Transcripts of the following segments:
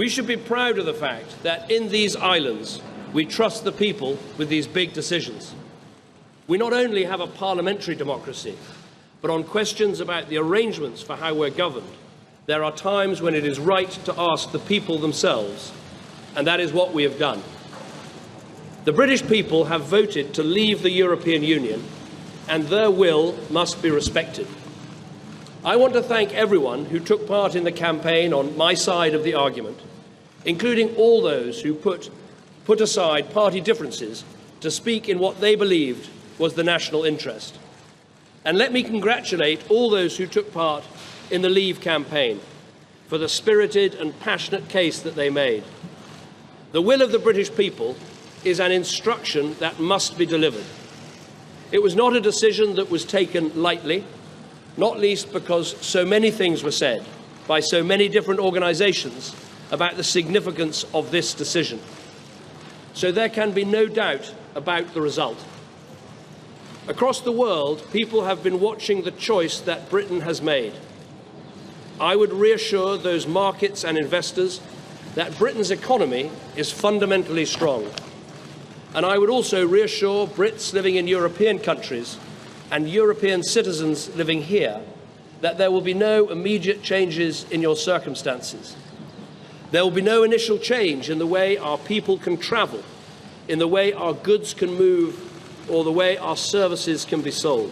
We should be proud of the fact that in these islands we trust the people with these big decisions. We not only have a parliamentary democracy, but on questions about the arrangements for how we're governed, there are times when it is right to ask the people themselves, and that is what we have done. The British people have voted to leave the European Union, and their will must be respected. I want to thank everyone who took part in the campaign on my side of the argument, including all those who put aside party differences to speak in what they believed was the national interest. And let me congratulate all those who took part in the Leave campaign for the spirited and passionate case that they made. The will of the British people is an instruction that must be delivered. It was not a decision that was taken lightly, not least because so many things were said by so many different organisations about the significance of this decision. So there can be no doubt about the result. Across the world, people have been watching the choice that Britain has made. I would reassure those markets and investors that Britain's economy is fundamentally strong. And I would also reassure Brits living in European countries and European citizens living here that there will be no immediate changes in your circumstances. There will be no initial change in the way our people can travel, in the way our goods can move, or the way our services can be sold.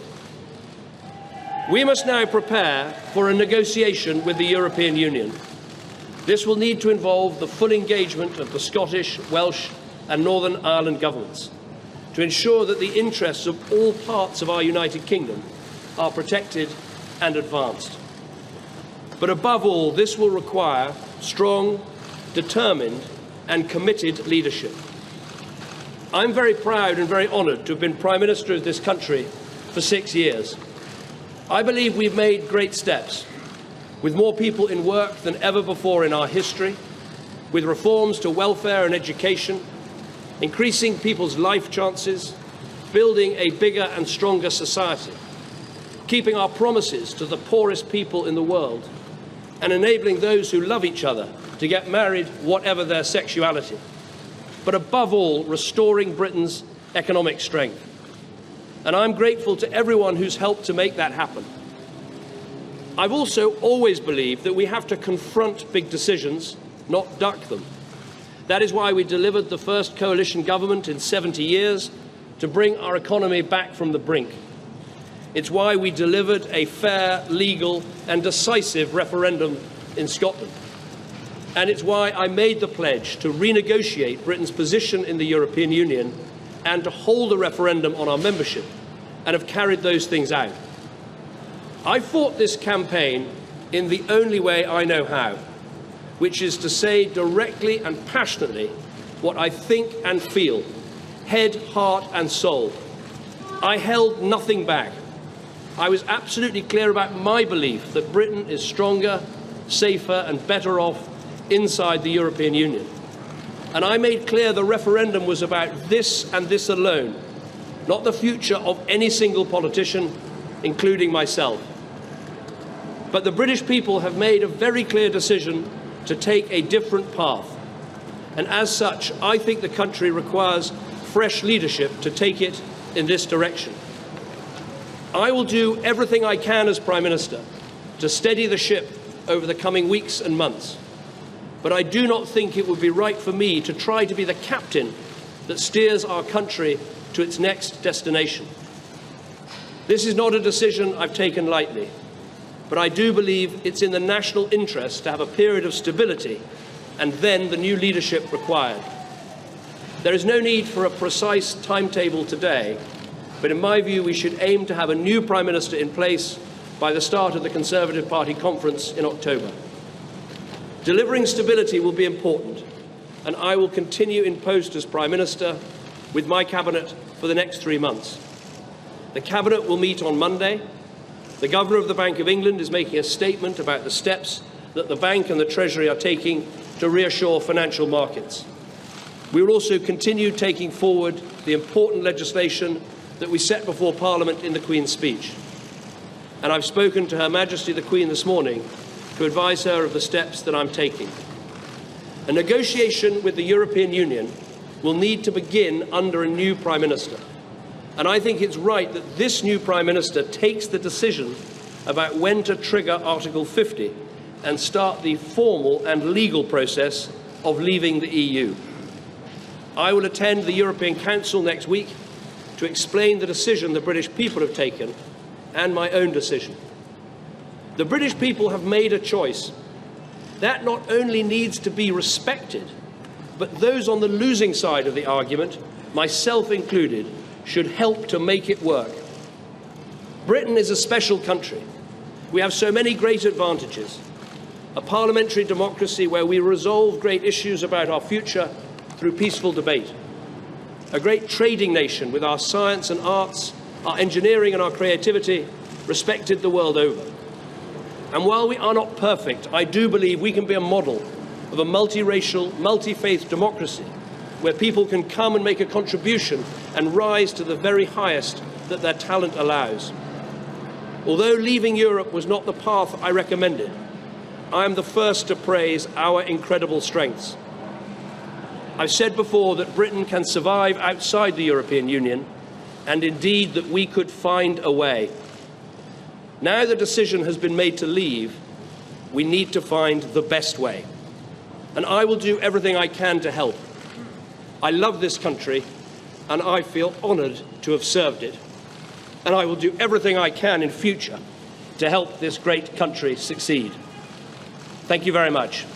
We must now prepare for a negotiation with the European Union. This will need to involve the full engagement of the Scottish, Welsh and Northern Ireland governments to ensure that the interests of all parts of our United Kingdom are protected and advanced. But above all, this will require strong, determined and committed leadership. I'm very proud and very honoured to have been Prime Minister of this country for 6 years. I believe we've made great steps, with more people in work than ever before in our history, with reforms to welfare and education, increasing people's life chances, building a bigger and stronger society, keeping our promises to the poorest people in the world, and enabling those who love each other to get married whatever their sexuality. But above all, restoring Britain's economic strength. And I'm grateful to everyone who's helped to make that happen. I've also always believed that we have to confront big decisions, not duck them. That is why we delivered the first coalition government in 70 years to bring our economy back from the brink. It's why we delivered a fair, legal and decisive referendum in Scotland. And it's why I made the pledge to renegotiate Britain's position in the European Union and to hold a referendum on our membership, and have carried those things out. I fought this campaign in the only way I know how, which is to say directly and passionately what I think and feel, head, heart and soul. I held nothing back. I was absolutely clear about my belief that Britain is stronger, safer and better off inside the European Union. And I made clear the referendum was about this and this alone, not the future of any single politician, including myself. But the British people have made a very clear decision to take a different path. And as such, I think the country requires fresh leadership to take it in this direction. I will do everything I can as Prime Minister to steady the ship over the coming weeks and months. But I do not think it would be right for me to try to be the captain that steers our country to its next destination. This is not a decision I've taken lightly, but I do believe it's in the national interest to have a period of stability and then the new leadership required. There is no need for a precise timetable today, but in my view we should aim to have a new Prime Minister in place by the start of the Conservative Party conference in October. Delivering stability will be important, and I will continue in post as Prime Minister with my Cabinet for the next 3 months. The Cabinet will meet on Monday. The Governor of the Bank of England is making a statement about the steps that the Bank and the Treasury are taking to reassure financial markets. We will also continue taking forward the important legislation that we set before Parliament in the Queen's speech. And I've spoken to Her Majesty the Queen this morning to advise her of the steps that I'm taking. A negotiation with the European Union will need to begin under a new Prime Minister. And I think it's right that this new Prime Minister takes the decision about when to trigger Article 50 and start the formal and legal process of leaving the EU. I will attend the European Council next week to explain the decision the British people have taken and my own decision. The British people have made a choice. That not only needs to be respected, but those on the losing side of the argument, myself included, should help to make it work. Britain is a special country. We have so many great advantages. A parliamentary democracy where we resolve great issues about our future through peaceful debate. A great trading nation with our science and arts, our engineering and our creativity respected the world over. And while we are not perfect, I do believe we can be a model of a multiracial, multi-faith democracy where people can come and make a contribution and rise to the very highest that their talent allows. Although leaving Europe was not the path I recommended, I am the first to praise our incredible strengths. I've said before that Britain can survive outside the European Union, and indeed that we could find a way. Now the decision has been made to leave, we need to find the best way. And I will do everything I can to help. I love this country, and I feel honoured to have served it. And I will do everything I can in future to help this great country succeed. Thank you very much.